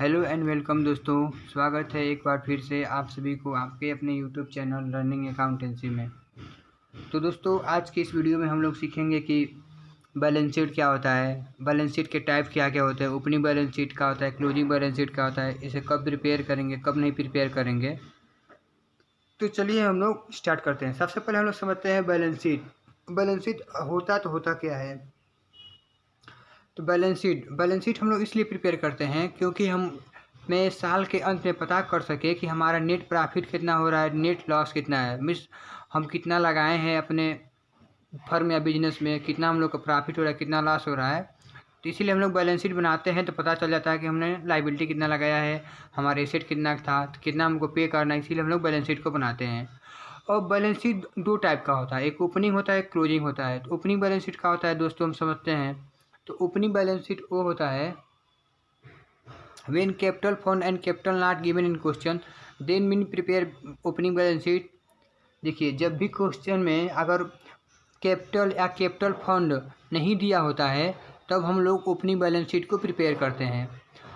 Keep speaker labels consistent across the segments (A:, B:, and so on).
A: Hello and welcome दोस्तों, स्वागत है एक बार फिर से आप सभी को आपके अपने यूट्यूब चैनल लर्निंग अकाउंटेंसी में। तो दोस्तों आज की इस वीडियो में हम लोग सीखेंगे कि बैलेंस शीट क्या होता है, बैलेंस शीट के टाइप क्या क्या होते हैं, ओपनिंग बैलेंस शीट क्या होता है, क्लोजिंग बैलेंस शीट क्या होता है, इसे कब प्रिपेयर करेंगे कब नहीं प्रिपेयर करेंगे। तो चलिए हम लोग स्टार्ट करते हैं। सबसे पहले हम लोग समझते हैं बैलेंस शीट। बैलेंस शीट होता क्या है। तो बैलेंस शीट हम लोग इसलिए प्रिपेयर करते हैं क्योंकि मैं साल के अंत में पता कर सके कि हमारा नेट प्रॉफिट कितना हो रहा है, नेट लॉस कितना है, मीन्स हम कितना लगाए हैं अपने फर्म या बिजनेस में, कितना हम लोग का प्रॉफिट हो रहा है, कितना लॉस हो रहा है। तो इसीलिए हम लोग बैलेंस शीट बनाते हैं तो पता चल जाता है कि हमने लायबिलिटी कितना लगाया है, हमारा एसेट कितना था, कितना हमको पे करना है। इसीलिए हम लोग बैलेंस शीट को बनाते हैं। और बैलेंस शीट दो टाइप का होता है, एक ओपनिंग होता है, एक क्लोजिंग होता है। तो ओपनिंग बैलेंस शीट का होता है दोस्तों हम समझते हैं। तो ओपनिंग बैलेंस शीट वो होता है when capital fund and capital not given in question then mean prepare opening balance sheet। देखिए, जब भी क्वेश्चन में अगर कैपिटल या कैपिटल फंड नहीं दिया होता है तब हम लोग ओपनिंग बैलेंस शीट को प्रिपेयर करते हैं।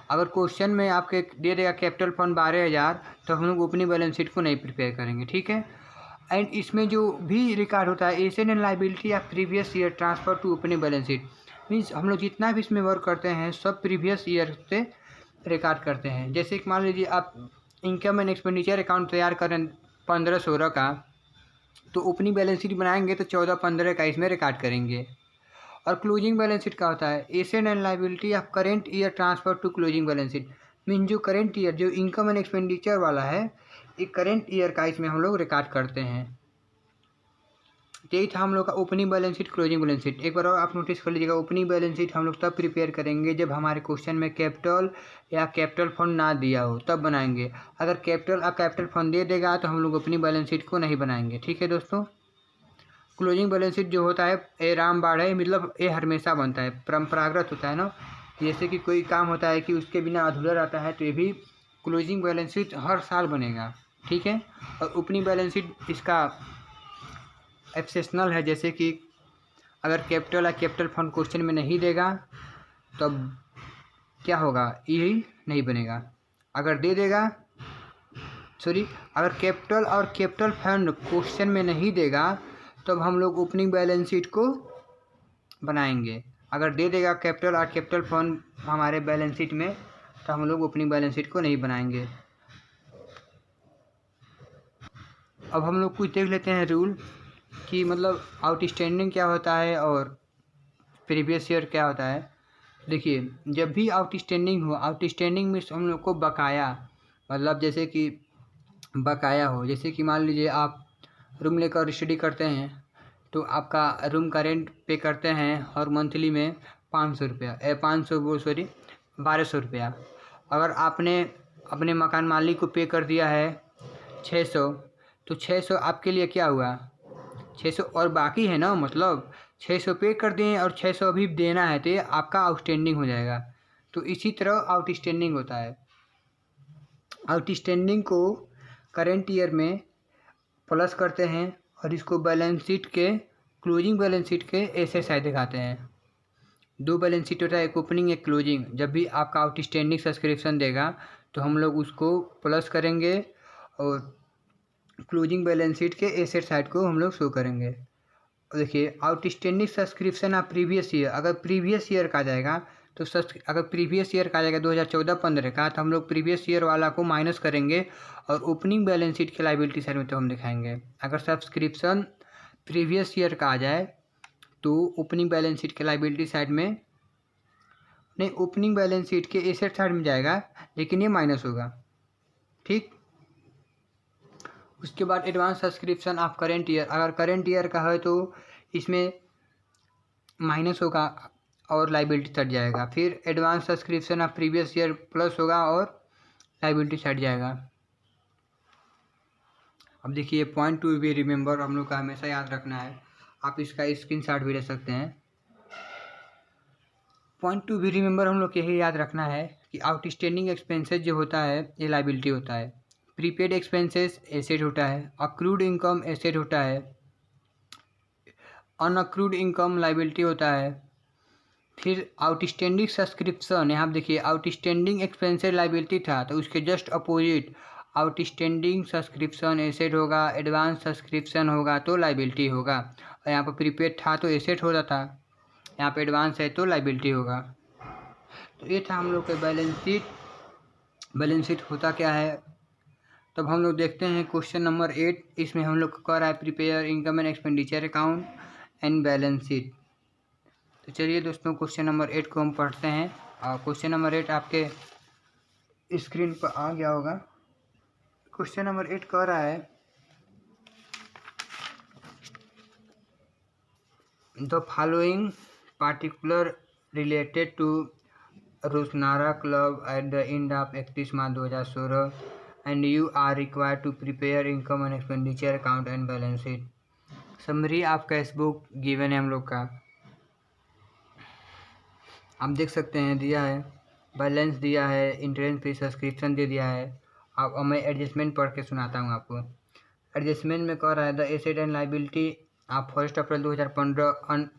A: अगर क्वेश्चन में आपके दे देगा कैपिटल फंड 12,000 तो हम लोग ओपनिंग बैलेंस शीट को नहीं प्रिपेयर करेंगे, ठीक है। एंड इसमें जो भी रिकॉर्ड होता है एसेट एंड लायबिलिटी या previous year transfer to opening balance sheet, means हम लोग जितना भी इसमें वर्क करते हैं सब प्रीवियस ईयर से रिकॉर्ड करते हैं। जैसे कि मान लीजिए आप इनकम एंड एक्सपेंडिचर अकाउंट तैयार करें 15-16 का, तो ओपनिंग बैलेंस शीट बनाएंगे तो 14-15 का इसमें रिकॉर्ड करेंगे। और क्लोजिंग बैलेंस शीट का होता है asset and liability of current year transfer to closing balance sheet, mean जो करेंट ईयर जो इनकम एंड एक्सपेंडिचर वाला है एक करेंट ईयर का इसमें हम लोग रिकॉर्ड करते हैं। यही था हम लोग का opening balance sheet, closing balance sheet. एक बार और आप नोटिस कर लीजिएगा, ओपनिंग बैलेंस शीट हम लोग तब प्रिपेयर करेंगे जब हमारे क्वेश्चन में कैपिटल या कैपिटल फंड ना दिया हो तब बनाएंगे। अगर कैपिटल फंड दे देगा तो हम लोग ओपनिंग बैलेंस शीट को नहीं बनाएंगे, ठीक है दोस्तों। क्लोजिंग बैलेंस शीट जो होता है ये रामबाण है, मतलब ये हमेशा बनता है, परंपरागत होता है ना। जैसे कि कोई काम होता है कि उसके बिना अधूरा रहता है तो ये भी क्लोजिंग बैलेंस शीट हर साल बनेगा, ठीक है। और ओपनिंग बैलेंस शीट इसका एक्सेप्शनल है, जैसे कि अगर कैपिटल या कैपिटल फंड क्वेश्चन में नहीं देगा तब क्या होगा, यही नहीं बनेगा। अगर दे देगा अगर कैपिटल और कैपिटल फंड क्वेश्चन में नहीं देगा तब हम लोग ओपनिंग बैलेंस शीट को बनाएंगे। अगर दे देगा कैपिटल और कैपिटल फंड हमारे बैलेंस शीट में तो हम लोग ओपनिंग बैलेंस शीट को नहीं बनाएंगे। अब हम लोग कुछ देख लेते हैं रूल कि मतलब आउटस्टैंडिंग क्या होता है और प्रीवियस ईयर क्या होता है। देखिए, जब भी आउटस्टैंडिंग हो, आउटस्टैंडिंग में हम लोग को बकाया, मतलब जैसे कि बकाया हो, जैसे कि मान लीजिए आप रूम लेकर स्टडी करते हैं तो आपका रूम का रेंट पे करते हैं और मंथली में 500 रुपया 1200 रुपया। अगर आपने अपने मकान मालिक को पे कर दिया है 600, तो 600 आपके लिए क्या हुआ, 600 और बाकी है ना, मतलब 600 पे कर दें और 600 अभी देना है तो ये आपका आउटस्टैंडिंग हो जाएगा। तो इसी तरह आउटस्टैंडिंग होता है। आउटस्टैंडिंग को करेंट ईयर में प्लस करते हैं और इसको बैलेंस शीट के, क्लोजिंग बैलेंस शीट के ऐसे साइड दिखाते हैं। दो बैलेंस शीट होता है, एक ओपनिंग एक क्लोजिंग। जब भी आपका आउटस्टैंडिंग सब्सक्रिप्शन देगा तो हम लोग उसको प्लस करेंगे और क्लोजिंग बैलेंस शीट के एसेट साइड को हम लोग शो करेंगे। देखिए, outstanding subscription of previous year, अगर प्रीवियस ईयर का जाएगा तो अगर प्रीवियस ईयर का जाएगा 2014-15 का तो हम लोग प्रीवियस ईयर वाला को माइनस करेंगे और ओपनिंग बैलेंस शीट के लायबिलिटी साइड में तो हम दिखाएंगे। अगर सब्सक्रिप्शन प्रीवियस ईयर का आ जाए तो ओपनिंग बैलेंस शीट के लायबिलिटी साइड में नहीं, ओपनिंग बैलेंस शीट के एसेट साइड में जाएगा लेकिन ये माइनस होगा, ठीक। उसके बाद advance subscription of current year, अगर करेंट ईयर का है तो इसमें माइनस होगा और लायबिलिटी चढ़ जाएगा। फिर advance subscription of previous year plus होगा और लायबिलिटी चढ़ जाएगा। अब देखिए, पॉइंट टू बी रिमेंबर हम लोग का हमेशा याद रखना है, आप इसका स्क्रीनशॉट भी ले सकते हैं। पॉइंट टू बी रिमेंबर हम लोग यही याद रखना है कि आउटस्टैंडिंग एक्सपेंसेस जो होता है ये लायबिलिटी होता है, प्रीपेड एक्सपेंसेस एसेट होता है, अक्रूड इनकम एसेट होता है, अनअक्रूड इनकम लायबिलिटी होता है, फिर आउटस्टैंडिंग सब्सक्रिप्शन, यहाँ देखिए आउटस्टैंडिंग एक्सपेंसेस लाइबिलिटी था तो उसके just opposite outstanding subscription asset होगा, एडवांस सब्सक्रिप्शन होगा तो लाइबिलिटी होगा। और यहाँ पर प्रीपेड था तो एसेट होता था, यहाँ पे एडवांस है तो लाइबिलिटी होगा। तो ये था हम लोग का बैलेंस शीट। बैलेंस शीट होता क्या है, तब हम लोग देखते हैं क्वेश्चन नंबर 8। इसमें हम लोग कर रहा है prepare income and expenditure account and balance sheet. तो चलिए दोस्तों क्वेश्चन नंबर 8 को हम पढ़ते हैं। और क्वेश्चन नंबर 8 आपके स्क्रीन पर आ गया होगा। क्वेश्चन नंबर 8 कह रहा है the following particular related to Roshanara club at the end of 31 March 2016 and you are required to prepare income and expenditure account and balance sheet. Summary of cash book given है हम लोग का, आप देख सकते हैं दिया है, बैलेंस दिया है, इंटरेस्ट पे सब्सक्रिप्शन दे दिया है। अब मैं एडजस्टमेंट पढ़ के सुनाता हूँ आपको। एडजस्टमेंट में कह रहा है द एसेट एंड लाइबिलिटी आप 1 अप्रैल 2015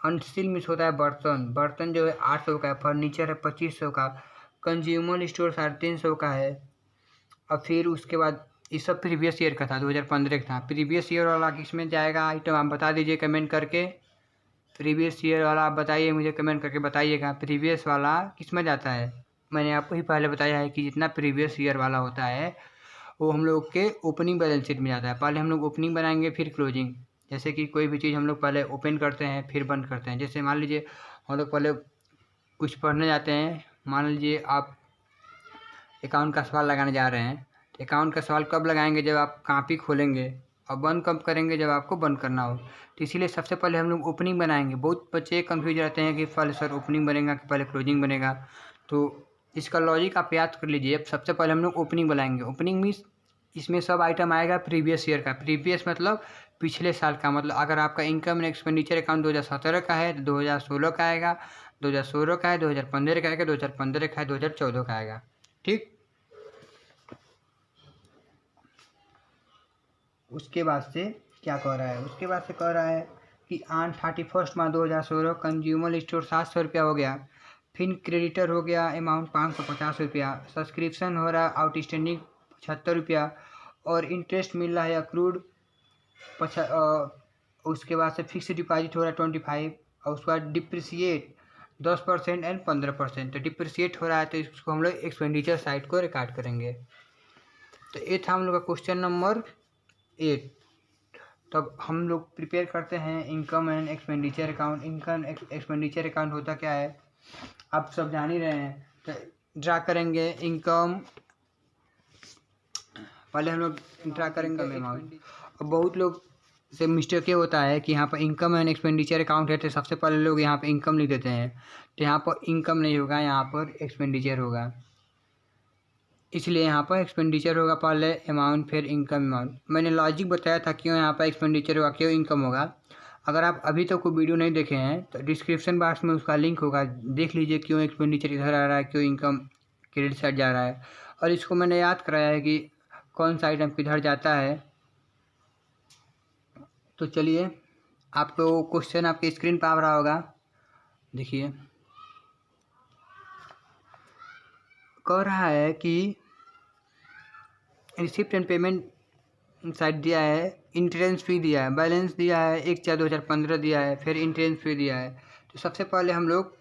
A: अनसील मिस होता है बर्तन जो है 800 का है, फर्नीचर है 2500 का, कंज्यूमर स्टोर 350 का है। अब फिर उसके बाद ये सब प्रीवियस ईयर का था, 2015 का था। प्रीवियस ईयर वाला किस में जाएगा आइटम आप बता दीजिए कमेंट करके। प्रीवियस ईयर वाला आप बताइए, मुझे कमेंट करके बताइएगा प्रीवियस वाला किस में जाता है। मैंने आपको ही पहले बताया है कि जितना प्रीवियस ईयर वाला होता है वो हम लोग के ओपनिंग बैलेंस शीट में जाता है। पहले हम लोग ओपनिंग बनाएंगे फिर क्लोजिंग। जैसे कि कोई भी चीज़ हम लोग पहले ओपन करते हैं फिर बंद करते हैं। जैसे मान लीजिए हम लोग पहले कुछ पढ़ने जाते हैं, मान लीजिए आप अकाउंट का सवाल लगाने जा रहे हैं, तो अकाउंट का सवाल कब लगाएंगे, जब आप कॉपी खोलेंगे, और बंद कब करेंगे, जब आपको बंद करना हो। तो इसीलिए सबसे पहले हम लोग ओपनिंग बनाएंगे। बहुत बच्चे कंफ्यूज रहते हैं कि पहले सर ओपनिंग बनेगा कि पहले क्लोजिंग बनेगा, तो इसका लॉजिक आप याद कर लीजिए। अब सबसे पहले हम लोग ओपनिंग बनाएंगे। ओपनिंग मीन्स इसमें सब आइटम आएगा प्रीवियस ईयर का। प्रीवियस मतलब पिछले साल का, मतलब अगर आपका इनकम एंड एक्सपेंडिचर अकाउंट 2017 का है तो 2016 का आएगा, 2016 का है 2015 का आएगा, 2015 का है 2014 का आएगा। ठीक, उसके बाद से क्या कह रहा है, उसके बाद से कह रहा है कि ऑन 31 मार्च 2016 कंज्यूमर स्टोर 700 रुपया हो गया। फिर क्रेडिटर हो गया अमाउंट 550 रुपया, सब्सक्रिप्शन हो रहा आउटस्टैंडिंग 75 रुपया, और इंटरेस्ट मिल रहा है अक्रूड उसके बाद से फिक्स डिपॉजिट हो रहा है 25, और उसके बाद डिप्रिसिएट 10% एंड 15%। तो डिप्रिसिएट हो रहा है तो इसको हम लोग एक्सपेंडिचर साइड को रिकॉर्ड करेंगे। तो ये था हम लोग का क्वेश्चन नंबर 8। तब हम लोग प्रिपेयर करते हैं income and expenditure account. Income expenditure account होता क्या है आप सब जान ही रहे हैं। तो ड्रा करेंगे इनकम, पहले हम लोग ड्रा करेंगे अमाउंट। और बहुत लोग से मिस्टेक ये होता है कि यहाँ पर इनकम एंड एक्सपेंडिचर अकाउंट है तो सबसे पहले लोग यहाँ पर इनकम लिख देते हैं, तो यहाँ पर इनकम नहीं होगा, यहाँ पर एक्सपेंडिचर होगा। इसलिए यहाँ पर एक्सपेंडिचर होगा पहले अमाउंट फिर इनकम अमाउंट। मैंने लॉजिक बताया था क्यों यहाँ पर एक्सपेंडिचर होगा क्यों इनकम होगा। अगर आप अभी तक कोई वीडियो नहीं देखे हैं तो डिस्क्रिप्शन बॉक्स में उसका लिंक होगा, देख लीजिए क्यों एक्सपेंडिचर इधर आ रहा है, क्यों इनकम क्रेडिट साइड जा रहा है। और इसको मैंने याद कराया है कि कौन सा आइटम किधर जाता है। तो चलिए आपको क्वेश्चन आपके स्क्रीन पर आ रहा होगा, देखिए कह रहा है कि रिसिप्ट एंड पेमेंट साइड दिया है, इंटरेस्ट फी दिया है, बैलेंस दिया है 1/4/2015 दिया है, फिर इंटरेस्ट फी दिया है। तो सबसे पहले हम लोग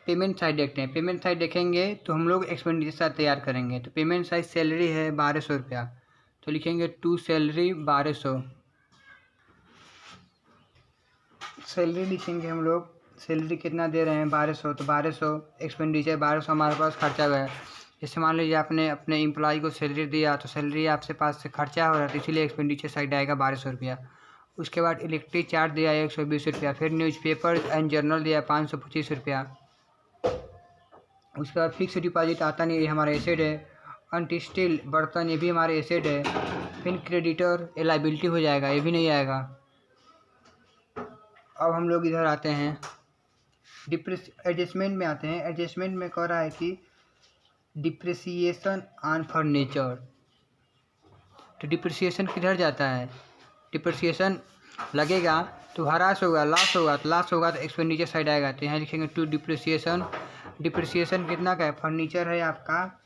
A: पेमेंट साइड देखते हैं। पेमेंट साइड देखेंगे तो हम लोग एक्सपेंडिचर तैयार करेंगे। तो पेमेंट साइड सैलरी है 1200 रुपया, तो लिखेंगे टू सैलरी 1200। सैलरी लिखेंगे हम लोग, सैलरी कितना दे रहे हैं 1200, तो 1200 एक्सपेंडिचर 1200 हमारे पास खर्चा गया। जैसे मान लीजिए आपने अपने एम्प्लॉय को सैलरी दिया तो सैलरी आपसे पास से खर्चा हो रहा है, तो इसीलिए एक्सपेंडिचर साइड आएगा 1200 रुपया। उसके बाद इलेक्ट्रिक चार्ज दिया 120 रुपया, फिर न्यूज़पेपर एंड जर्नल दिया 525 रुपया। उसके बाद फिक्स डिपॉजिट आता नहीं, ये हमारा एसेड है। अनस्टील बर्तन ये भी हमारे एसेड है। फिर क्रेडिटर ये लाइबिलिटी हो जाएगा, ये भी नहीं आएगा। अब हम लोग इधर आते हैं एडजस्टमेंट में आते हैं। एडजस्टमेंट में कह रहा है कि डिप्रिसिएशन ऑन फर्नीचर। तो डिप्रिसिएशन किधर जाता है, डिप्रिसिएशन लगेगा तो हरास होगा, लॉस होगा, तो लॉस होगा तो एक्सपेंडिचर साइड आएगा। तो यहाँ लिखेंगे टू डिप्रिसिएशन। डिप्रिसिएशन कितना का है? फर्नीचर है आपका,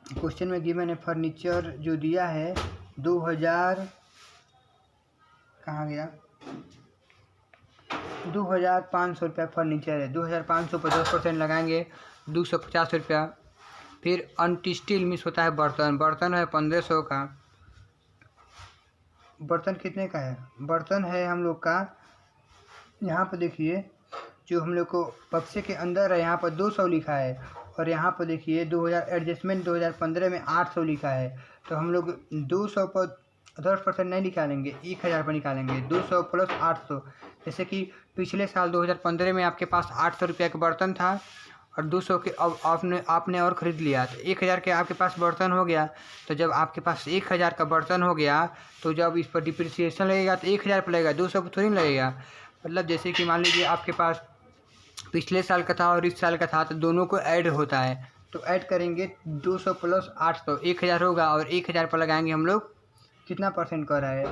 A: क्वेश्चन में गिवन है फर्नीचर जो दिया है 2000, कहाँ गया, 2500 रुपया फर्नीचर है। 2500 पर 10% लगाएंगे 250 रुपया। फिर अनस्टील मिस होता है बर्तन, बर्तन है 1500 का। बर्तन कितने का है? बर्तन है हम लोग का, यहाँ पर देखिए जो हम लोग को बक्से के अंदर है यहाँ पर 200 लिखा है, और यहाँ पर देखिए 2000 एडजस्टमेंट 2015 में 800 लिखा है। तो हम लोग 200 पर 10% नहीं निकालेंगे, 1000 पर निकालेंगे। 200 प्लस 800, जैसे कि पिछले साल 2015 में आपके पास 800 रुपया का बर्तन था और 200 के अब आपने और ख़रीद लिया, तो 1000 के आपके पास बर्तन हो गया। तो जब आपके पास 1000 का बर्तन हो गया तो जब इस पर डिप्रिसिएशन लगेगा तो 1000 पर लगेगा, 200 पर थोड़ी लगेगा। मतलब जैसे कि मान लीजिए आपके पास पिछले साल का था और इस साल का था, तो दोनों को ऐड होता है। तो ऐड करेंगे 200 प्लस 800, 1000 होगा, और 1000 पर लगाएंगे हम लोग कितना परसेंट कर रहा है?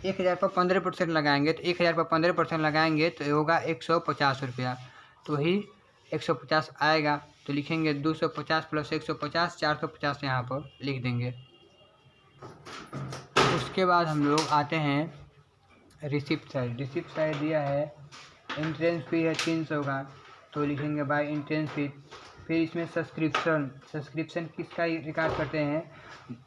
A: 1000 पर 15% लगाएंगे, तो 1000 पर 15% लगाएंगे तो होगा 150 रुपया। तो वही 150 आएगा। तो लिखेंगे 250 प्लस 150, 450 यहाँ पर लिख देंगे। उसके बाद हम लोग आते हैं रिसिप्ट साइड। रिसिप्ट साइड दिया है एंट्रेंस फी है 300 का, तो लिखेंगे बाय एंट्रेंस फी। फिर इसमें सब्सक्रिप्शन, सब्सक्रिप्शन किसका रिकॉर्ड करते हैं,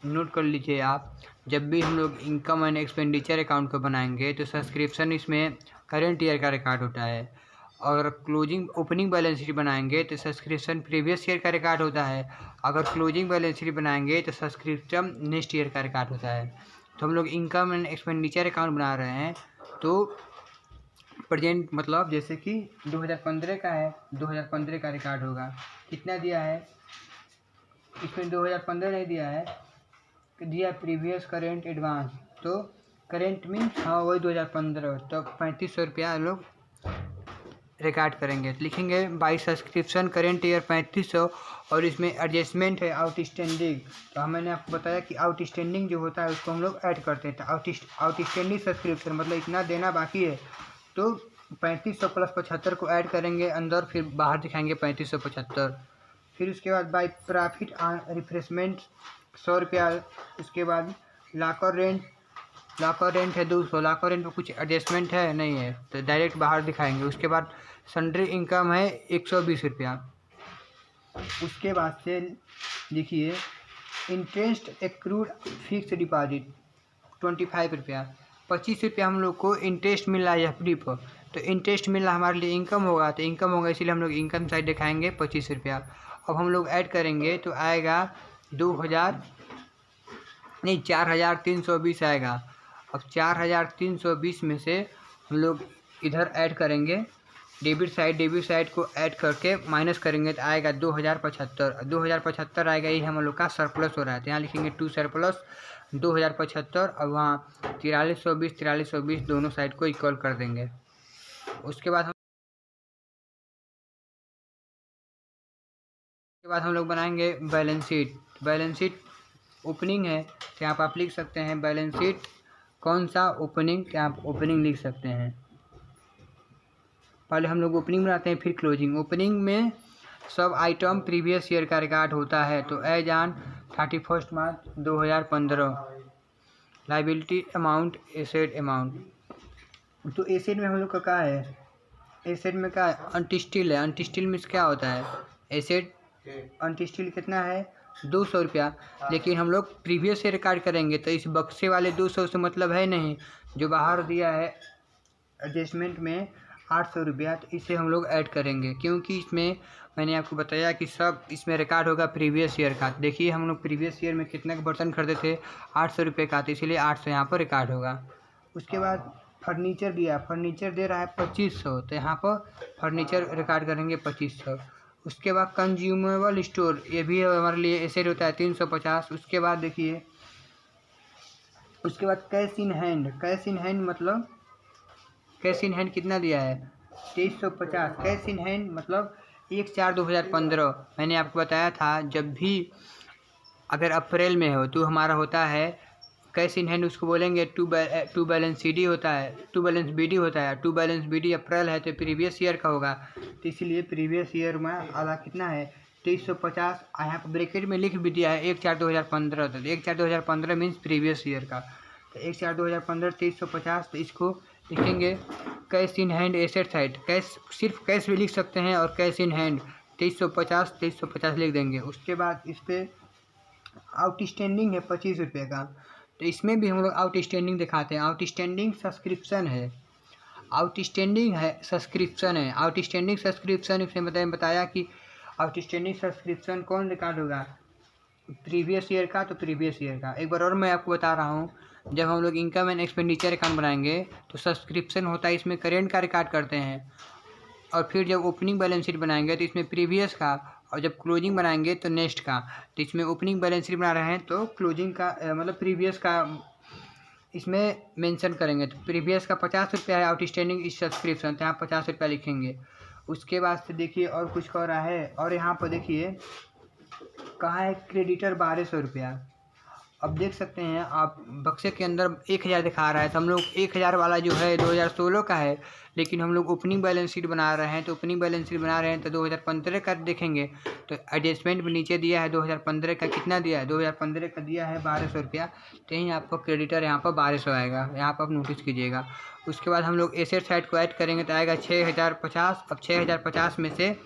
A: नोट कर लीजिए आप। जब भी हम लोग इनकम एंड एक्सपेंडिचर अकाउंट को बनाएंगे तो सब्सक्रिप्शन इसमें करेंट ईयर का रिकॉर्ड होता है, और क्लोजिंग ओपनिंग बैलेंस शीट बनाएंगे तो सब्सक्रिप्शन प्रीवियस ईयर का रिकॉर्ड होता है। अगर क्लोजिंग बैलेंस शीट बनाएंगे तो सब्सक्रिप्शन नेक्स्ट ईयर का रिकॉर्ड होता है। तो हम लोग इनकम एंड एक्सपेंडिचर अकाउंट बना रहे हैं, तो प्रेजेंट मतलब जैसे कि 2015 का है, 2015 का रिकॉर्ड होगा। कितना दिया है इसमें? 2015 नहीं दिया है, दिया प्रीवियस करेंट एडवांस, तो करेंट मीन्स हाँ वही 2015, तो 3500 रुपया लोग रिकॉर्ड करेंगे। लिखेंगे बाई सब्सक्रिप्शन करेंट ईयर 3500, और इसमें एडजस्टमेंट है आउटस्टैंडिंग। तो मैंने आपको बताया कि आउटस्टैंडिंग जो होता है उसको हम लोग ऐड करते हैं। तो आउटस्टैंडिंग सब्सक्रिप्शन मतलब इतना देना बाकी है, तो 3500 प्लस 75 को ऐड करेंगे अंदर, फिर बाहर दिखाएंगे 3575। फिर उसके बाद बाई प्रॉफिट ऑन रिफ्रेशमेंट 100 रुपया। उसके बाद लॉकर रेंट, लॉकर रेंट है 200, लॉकर रेंट में कुछ एडजस्टमेंट है नहीं है, तो डायरेक्ट बाहर दिखाएंगे। उसके बाद सन्ड्री इनकम है 120 रुपया। उसके बाद से देखिए इंटरेस्ट एक्रूड फिक्स डिपॉजिट 25 रुपया, 25 रुपया हम लोग को इंटरेस्ट मिल रहा है एफडी पर। तो इंटरेस्ट मिल रहा हमारे लिए इनकम होगा, तो इनकम होगा इसीलिए हम लोग इनकम साइड दिखाएंगे 25 रुपया। अब हम लोग ऐड करेंगे तो आएगा 4320 आएगा। अब 4320 में से हम लोग इधर ऐड करेंगे डेबिट साइड को ऐड करके माइनस करेंगे तो आएगा 2075 आएगा। ये हम लोग का सरप्लस हो रहा है, तो यहाँ लिखेंगे टू सरप्लस 2075, और वहाँ 4320 दोनों साइड को इक्वल कर देंगे। उसके बाद हम लोग बनाएंगे balance sheet. Balance sheet opening है, तो यहाँ पर आप लिख सकते हैं बैलेंस शीट कौन सा ओपनिंग, क्या आप ओपनिंग लिख सकते हैं। पहले हम लोग ओपनिंग बनाते हैं फिर क्लोजिंग। ओपनिंग में सब आइटम प्रीवियस ईयर का रिकॉर्ड होता है, तो as on 31 March 2015। Liability amount, asset amount, तो एसेट में हम लोग का क्या है, एसेट में क्या है, अनस्टील है। अनस्टील में क्या होता है, एसेट अनस्टील कितना है 200 रुपया, लेकिन हम लोग प्रीवियस ईयर रिकॉर्ड करेंगे तो इस बक्से वाले 200 से मतलब है नहीं, जो बाहर दिया है एडजस्टमेंट में 800 रुपया, तो इसे हम लोग ऐड करेंगे, क्योंकि इसमें मैंने आपको बताया कि सब इसमें रिकॉर्ड होगा प्रीवियस ईयर का। देखिए हम लोग प्रीवियस ईयर में कितने का बर्तन खरीदे थे, 800 रुपये का, तो इसीलिए 800 यहाँ पर रिकॉर्ड होगा। उसके बाद फर्नीचर दिया, फर्नीचर दे रहा है 2500, तो यहाँ पर फर्नीचर रिकॉर्ड करेंगे 2500। उसके बाद कंज्यूमेबल स्टोर, ये भी हमारे लिए एसेट होता है 350। उसके बाद देखिए उसके बाद cash in hand, cash in hand मतलब कैश इन हैंड कितना दिया है 2350। कैश इन हैंड मतलब 1/4/2015। मैंने आपको बताया था जब भी अगर अप्रैल में हो तो हमारा होता है कैश इन हैंड उसको बोलेंगे टू बैलेंस सी डी होता है, टू बैलेंस बी डी होता है। टू बैलेंस बी डी अप्रैल है तो प्रीवियस ईयर का होगा, तो इसलिए प्रीवियस ईयर में आधा कितना है 2350। यहाँ पर ब्रैकेट में लिख भी दिया है 1/4/2015, तो 1/4/2015 मीन्स प्रीवियस ईयर का, तो 1/4/2015 2350। तो इसको लिखेंगे cash in hand asset side, cash सिर्फ कैश भी लिख सकते हैं और कैश इन हैंड 2350 लिख देंगे। उसके बाद इस पर आउटस्टैंडिंग है 25 रुपये का, तो इसमें भी हम लोग आउटस्टैंडिंग दिखाते हैं। आउटस्टैंडिंग सब्सक्रिप्शन है, आउटस्टैंडिंग है सब्सक्रिप्शन है, आउटस्टैंडिंग सब्सक्रिप्शन इसने बताया कि आउटस्टैंडिंग सब्सक्रिप्शन कौन रिकॉर्ड होगा, प्रीवियस ईयर का, तो प्रीवियस ईयर का। एक बार और मैं आपको बता रहा हूँ, जब हम लोग इनकम एंड एक्सपेंडिचर अकाउंट बनाएंगे तो सब्सक्रिप्शन होता है, इसमें करेंट का रिकॉर्ड करते हैं, और फिर जब ओपनिंग बैलेंस शीट बनाएंगे तो इसमें प्रीवियस का, और जब क्लोजिंग बनाएंगे तो नेक्स्ट का। तो इसमें ओपनिंग बैलेंस शीट बना रहे हैं तो क्लोजिंग का मतलब प्रीवियस का इसमें मेंशन करेंगे। तो प्रीवियस का 50 रुपया है आउटस्टैंडिंग इस सब्सक्रिप्शन, तो यहाँ 50 रुपया लिखेंगे। उसके बाद से देखिए और कुछ कर रहा है, और यहाँ पर देखिए कहाँ है क्रेडिटर 1200 रुपया। अब देख सकते हैं आप बक्से के अंदर 1000 दिखा रहा है, तो हम लोग 1000 वाला जो है 2016 का है, लेकिन हम लोग ओपनिंग बैलेंस शीट बना रहे हैं, तो ओपनिंग बैलेंस शीट बना रहे हैं तो 2015 का देखेंगे। तो एडजस्टमेंट भी नीचे दिया है 2015 का, कितना दिया है 2015 का दिया है 1200 रुपया, तो यहीं आपको क्रेडिटर यहाँ पर 1200 आएगा, यहाँ पर आप नोटिस कीजिएगा। उसके बाद हम लोग एसेट साइड को ऐड करेंगे तो आएगा 6050। अब 6050 में से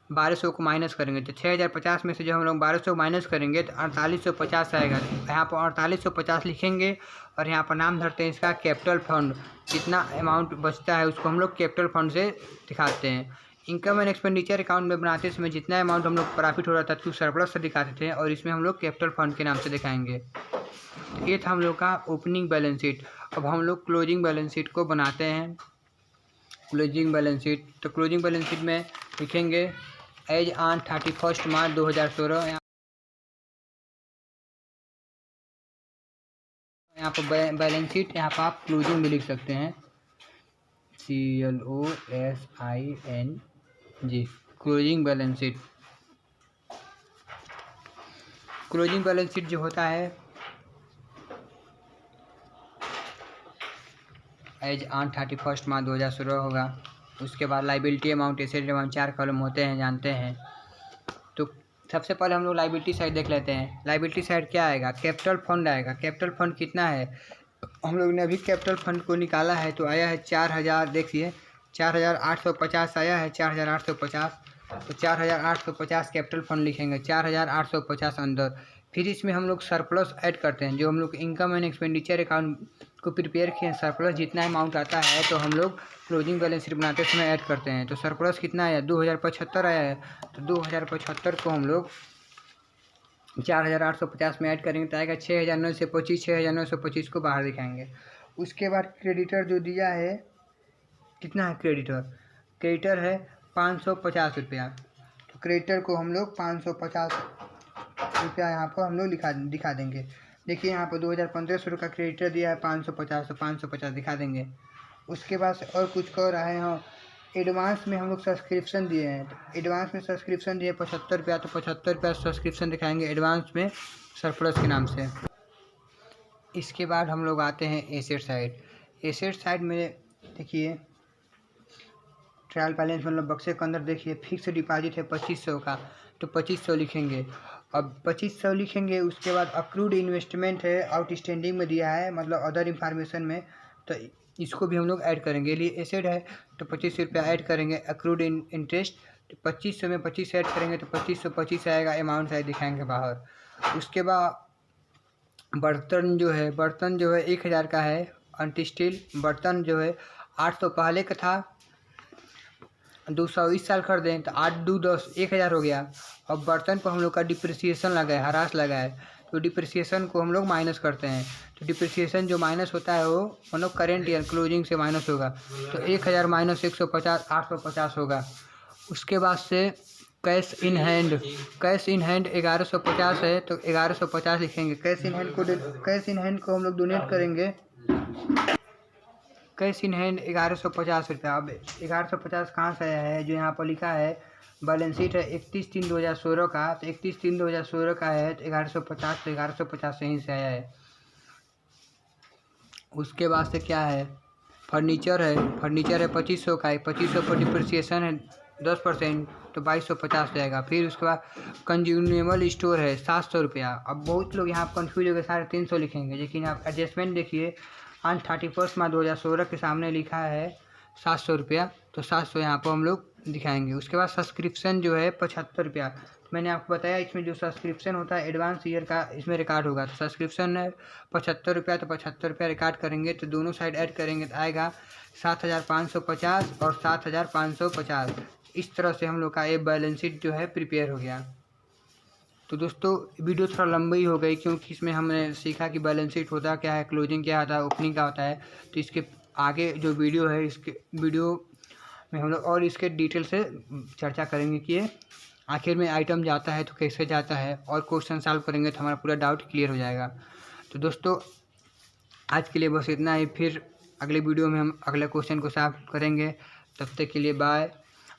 A: 1200 को माइनस करेंगे, तो 6050 में से जब हम लोग 1200 माइनस करेंगे तो 4850 आएगा। यहाँ पर 4850 लिखेंगे, और यहाँ पर नाम धरते हैं इसका कैपिटल फंड। जितना अमाउंट बचता है उसको हम लोग कैपिटल फंड से दिखाते हैं। इनकम एंड एक्सपेंडिचर अकाउंट में बनाते समय जितना अमाउंट हम लोग प्रॉफिट हो रहा था तो सरप्लस से दिखाते थे, और इसमें हम लोग कैपिटल फंड के नाम से दिखाएंगे। तो ये था हम लोग का ओपनिंग बैलेंस शीट। अब हम लोग क्लोजिंग बैलेंस शीट को बनाते हैं। क्लोजिंग बैलेंस शीट, तो क्लोजिंग बैलेंस शीट में लिखेंगे एज ऑन 31 मार्च 2016। यहाँ पर बैलेंस शीट, यहाँ पर आप क्लोजिंग भी लिख सकते हैं, CLOSING, closing balance sheet. Closing balance sheet जो होता है एज ऑन 31 मार्च 2016 होगा। उसके बाद liability amount, asset amount, 4 column होते हैं, जानते हैं। तो सबसे पहले हम लोग लाइबिलिटी साइड देख लेते हैं। लाइबिलिटी साइड क्या आएगा, कैपिटल फंड आएगा। कैपिटल फंड कितना है, हम लोग ने अभी कैपिटल फंड को निकाला है तो आया है 4000, देखिए 4850 आया है, 4850। तो 4850 कैपिटल फंड लिखेंगे, 4850 अंदर। फिर इसमें हम लोग सरप्लस ऐड करते हैं, जो हम लोग इनकम एंड एक्सपेंडिचर अकाउंट को प्रिपेयर किए हैं, सरप्लस जितना अमाउंट आता है तो हम लोग क्लोजिंग बैलेंस शीट बनाते समय ऐड करते हैं। तो सरप्लस कितना आया 2075 आया है, तो 2075 को हम लोग 4850 में ऐड करेंगे तो आएगा 6925। 6925 को बाहर दिखाएंगे। उसके बाद क्रेडिटर जो दिया है, कितना है क्रेडिटर है 550 रुपया। तो क्रेडिटर को हम लोग 550 रुपया यहाँ पर हम लोग दिखा देंगे। देखिए यहाँ पर 2015 शुरू का क्रेडिटर दिया है 550, तो 550 दिखा देंगे। उसके बाद से और कुछ कर रहे हैं, एडवांस में हम लोग सब्सक्रिप्शन दिए हैं, तो एडवांस में सब्सक्रिप्शन दिए 75 रुपया, तो 75 रुपया सब्सक्रिप्शन दिखाएंगे एडवांस में सरप्लस के नाम से। इसके बाद हम लोग आते हैं एसेट साइड। एसेट साइड में देखिए ट्रायल बैलेंस मतलब बक्से के अंदर देखिए फिक्स डिपॉजिट है 2500 का, तो 2500 लिखेंगे। अब 2500 लिखेंगे। उसके बाद अक्रूड इन्वेस्टमेंट है, आउटस्टैंडिंग में दिया है मतलब अदर इंफॉर्मेशन में, तो इसको भी हम लोग ऐड करेंगे। लिए एसेट है तो 25 रुपया ऐड करेंगे। अक्रूड इंटरेस्ट तो 2500 में 25 ऐड करेंगे तो 2525 आएगा, अमाउंट साइड दिखाएंगे बाहर। उसके बाद बर्तन जो है 1000 का है, अंटिस्टील बर्तन जो है 800 पहले का था, 200 इस साल कर दें तो 8 2 10 1000 हो गया। अब बर्तन पर हम लोग का डिप्रिसिएशन लगा है, हरास लगा है, तो डिप्रिसिएशन को हम लोग माइनस करते हैं। तो डिप्रिसिएशन जो माइनस होता है वो मतलब करेंट ईयर क्लोजिंग से माइनस होगा, तो 1000 माइनस 150 850 होगा। उसके बाद से कैश इन हैंड 1150 है, तो 1150 लिखेंगे। कैश इन हैंड को हम लोग डोनेट करेंगे। कैश इन हैंड 1150 रुपया। अब 1150 कहाँ से आया है, जो यहाँ पर लिखा है बैलेंस शीट है 31/3/2016 का, तो 31/3/2016 का है तो 1150, तो 1150 यहीं से आया है। उसके बाद से क्या है, फर्नीचर है 2500 का है, 2500 पर डिप्रिसिएशन है 10%, तो 2250 जाएगा। फिर उसके बाद कंज्यूमेबल स्टोर है 700 रुपया। अब बहुत लोग यहाँ कन्फ्यूज हो गए, 350 लिखेंगे, लेकिन आप एडजस्टमेंट देखिए, ऑन 31 मार्च 2016 के सामने लिखा है 700 रुपया, तो 700 यहाँ पर हम लोग दिखाएंगे। उसके बाद सब्सक्रिप्शन जो है 75 रुपया। मैंने आपको बताया इसमें जो सब्सक्रिप्शन होता है एडवांस ईयर का, इसमें रिकॉर्ड होगा। तो सब्सक्रिप्शन है 75 रुपया, तो 75 रुपया रिकॉर्ड करेंगे, तो दोनों साइड ऐड करेंगे तो आएगा 7550 और 7550। इस तरह से हम लोग का ये बैलेंस शीट जो है प्रिपेयर हो गया। तो दोस्तों वीडियो थोड़ा लंबी हो गई, क्योंकि इसमें हमने सीखा कि बैलेंस शीट होता क्या है, क्लोजिंग क्या होता है, ओपनिंग क्या होता है। तो इसके आगे जो वीडियो है, इसके वीडियो में हम लोग और इसके डिटेल से चर्चा करेंगे कि ये आखिर में आइटम जाता है तो कैसे जाता है, और क्वेश्चन सॉल्व करेंगे तो हमारा पूरा डाउट क्लियर हो जाएगा। तो दोस्तों आज के लिए बस इतना ही, फिर अगले वीडियो में हम अगले क्वेश्चन को सॉल्व करेंगे। तब तक के लिए बाय।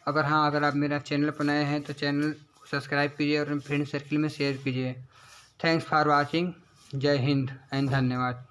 A: अगर आप मेरा चैनल पर नए हैं तो चैनल को सब्सक्राइब कीजिए और फ्रेंड सर्किल में शेयर कीजिए। Thanks for watching. जय हिंद एंड धन्यवाद।